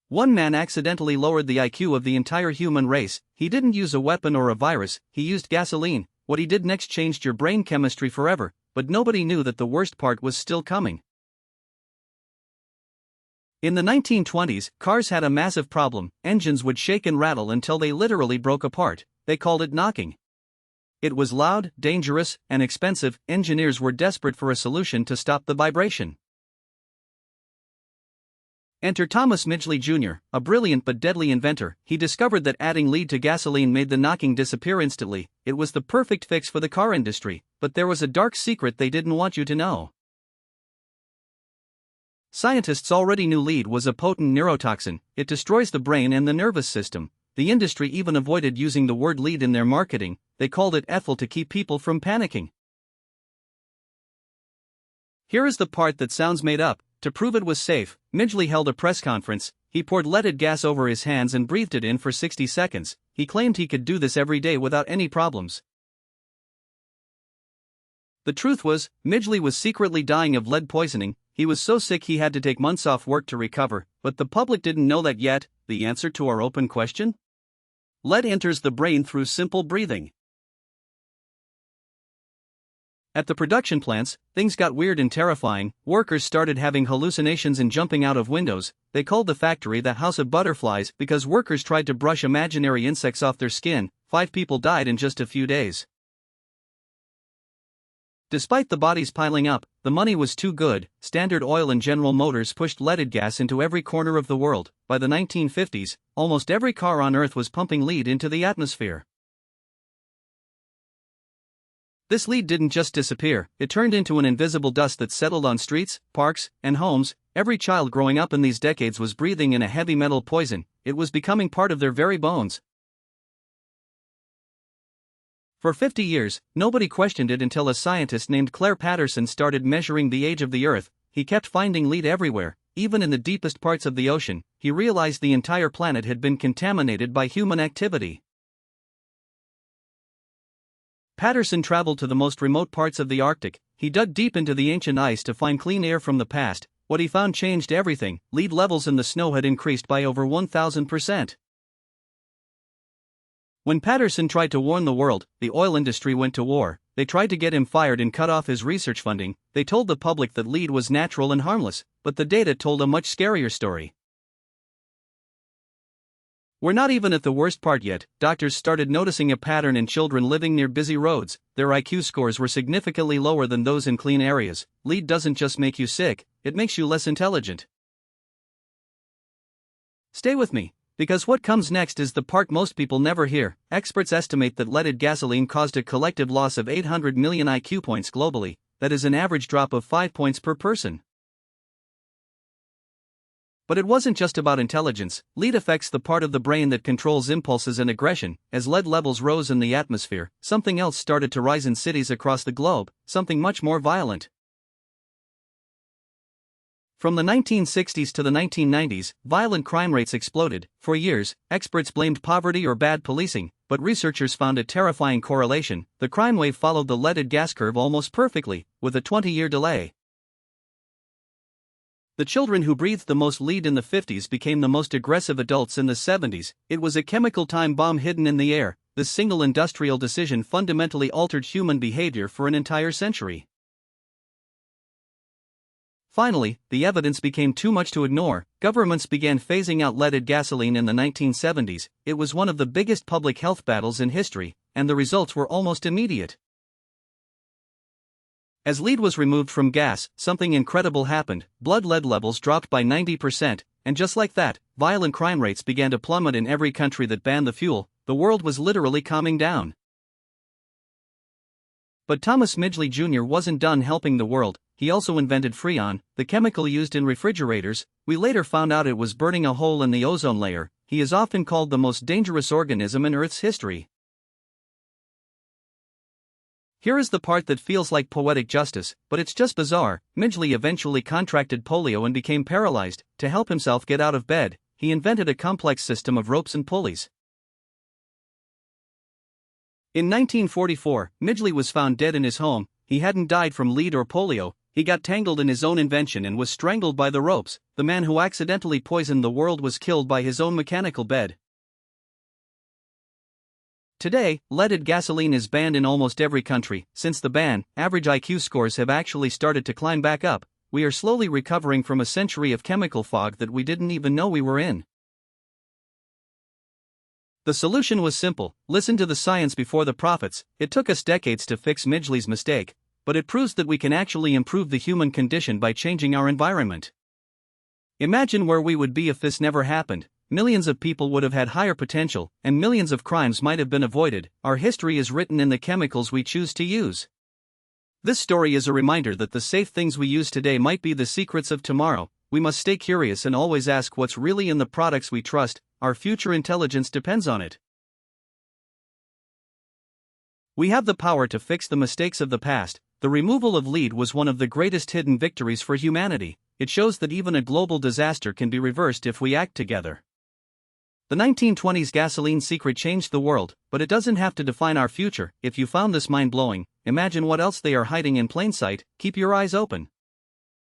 One man accidentally lowered the IQ of the entire human race. He didn't use a weapon or a virus, he used gasoline. What he did next changed your brain chemistry forever, but nobody knew that the worst part was still coming. In the 1920s, cars had a massive problem. Engines would shake and rattle until they literally broke apart. They called it knocking. It was loud, dangerous, and expensive. Engineers were desperate for a solution to stop the vibration. Enter Thomas Midgley Jr., a brilliant but deadly inventor. He discovered that adding lead to gasoline made the knocking disappear instantly. It was the perfect fix for the car industry, but there was a dark secret they didn't want you to know. Scientists already knew lead was a potent neurotoxin. It destroys the brain and the nervous system. The industry even avoided using the word lead in their marketing. They called it ethyl to keep people from panicking. Here is the part that sounds made up. To prove it was safe, Midgley held a press conference. He poured leaded gas over his hands and breathed it in for 60 seconds. He claimed he could do this every day without any problems. The truth was, Midgley was secretly dying of lead poisoning. He was so sick he had to take months off work to recover, but the public didn't know that yet. The answer to our open question? Lead enters the brain through simple breathing. At the production plants, things got weird and terrifying. Workers started having hallucinations and jumping out of windows. They called the factory the House of Butterflies because workers tried to brush imaginary insects off their skin. 5 people died in just a few days. Despite the bodies piling up, the money was too good. Standard Oil and General Motors pushed leaded gas into every corner of the world. By the 1950s, almost every car on Earth was pumping lead into the atmosphere. This lead didn't just disappear, it turned into an invisible dust that settled on streets, parks, and homes. Every child growing up in these decades was breathing in a heavy metal poison. It was becoming part of their very bones. For 50 years, nobody questioned it until a scientist named Claire Patterson started measuring the age of the Earth. He kept finding lead everywhere, even in the deepest parts of the ocean. He realized the entire planet had been contaminated by human activity. Patterson traveled to the most remote parts of the Arctic. He dug deep into the ancient ice to find clean air from the past. What he found changed everything. Lead levels in the snow had increased by over 1,000%. When Patterson tried to warn the world, the oil industry went to war. They tried to get him fired and cut off his research funding. They told the public that lead was natural and harmless, but the data told a much scarier story. We're not even at the worst part yet. Doctors started noticing a pattern in children living near busy roads. Their IQ scores were significantly lower than those in clean areas. Lead doesn't just make you sick, it makes you less intelligent. Stay with me, because what comes next is the part most people never hear. Experts estimate that leaded gasoline caused a collective loss of 800 million IQ points globally. That is an average drop of 5 points per person. But it wasn't just about intelligence. Lead affects the part of the brain that controls impulses and aggression. As lead levels rose in the atmosphere, something else started to rise in cities across the globe, something much more violent. From the 1960s to the 1990s, violent crime rates exploded. For years, experts blamed poverty or bad policing, but researchers found a terrifying correlation. The crime wave followed the leaded gas curve almost perfectly, with a 20-year delay. The children who breathed the most lead in the 50s became the most aggressive adults in the 70s. It was a chemical time bomb hidden in the air. This single industrial decision fundamentally altered human behavior for an entire century. Finally, the evidence became too much to ignore. Governments began phasing out leaded gasoline in the 1970s. It was one of the biggest public health battles in history, and the results were almost immediate. As lead was removed from gas, something incredible happened. Blood lead levels dropped by 90%, and just like that, violent crime rates began to plummet in every country that banned the fuel. The world was literally calming down. But Thomas Midgley Jr. wasn't done helping the world. He also invented Freon, the chemical used in refrigerators. We later found out it was burning a hole in the ozone layer. He is often called the most dangerous organism in Earth's history. Here is the part that feels like poetic justice, but it's just bizarre. Midgley eventually contracted polio and became paralyzed. To help himself get out of bed, he invented a complex system of ropes and pulleys. In 1944, Midgley was found dead in his home. He hadn't died from lead or polio, He got tangled in his own invention and was strangled by the ropes. The man who accidentally poisoned the world was killed by his own mechanical bed. Today, leaded gasoline is banned in almost every country. Since the ban, average IQ scores have actually started to climb back up. We are slowly recovering from a century of chemical fog that we didn't even know we were in. The solution was simple: listen to the science before the prophets. It took us decades to fix Midgley's mistake, but it proves that we can actually improve the human condition by changing our environment. Imagine where we would be if this never happened. Millions of people would have had higher potential, and millions of crimes might have been avoided. Our history is written in the chemicals we choose to use. This story is a reminder that the safe things we use today might be the secrets of tomorrow. We must stay curious and always ask what's really in the products we trust. Our future intelligence depends on it. We have the power to fix the mistakes of the past. The removal of lead was one of the greatest hidden victories for humanity. It shows that even a global disaster can be reversed if we act together. The 1920s gasoline secret changed the world, but it doesn't have to define our future. If you found this mind-blowing, imagine what else they are hiding in plain sight. Keep your eyes open.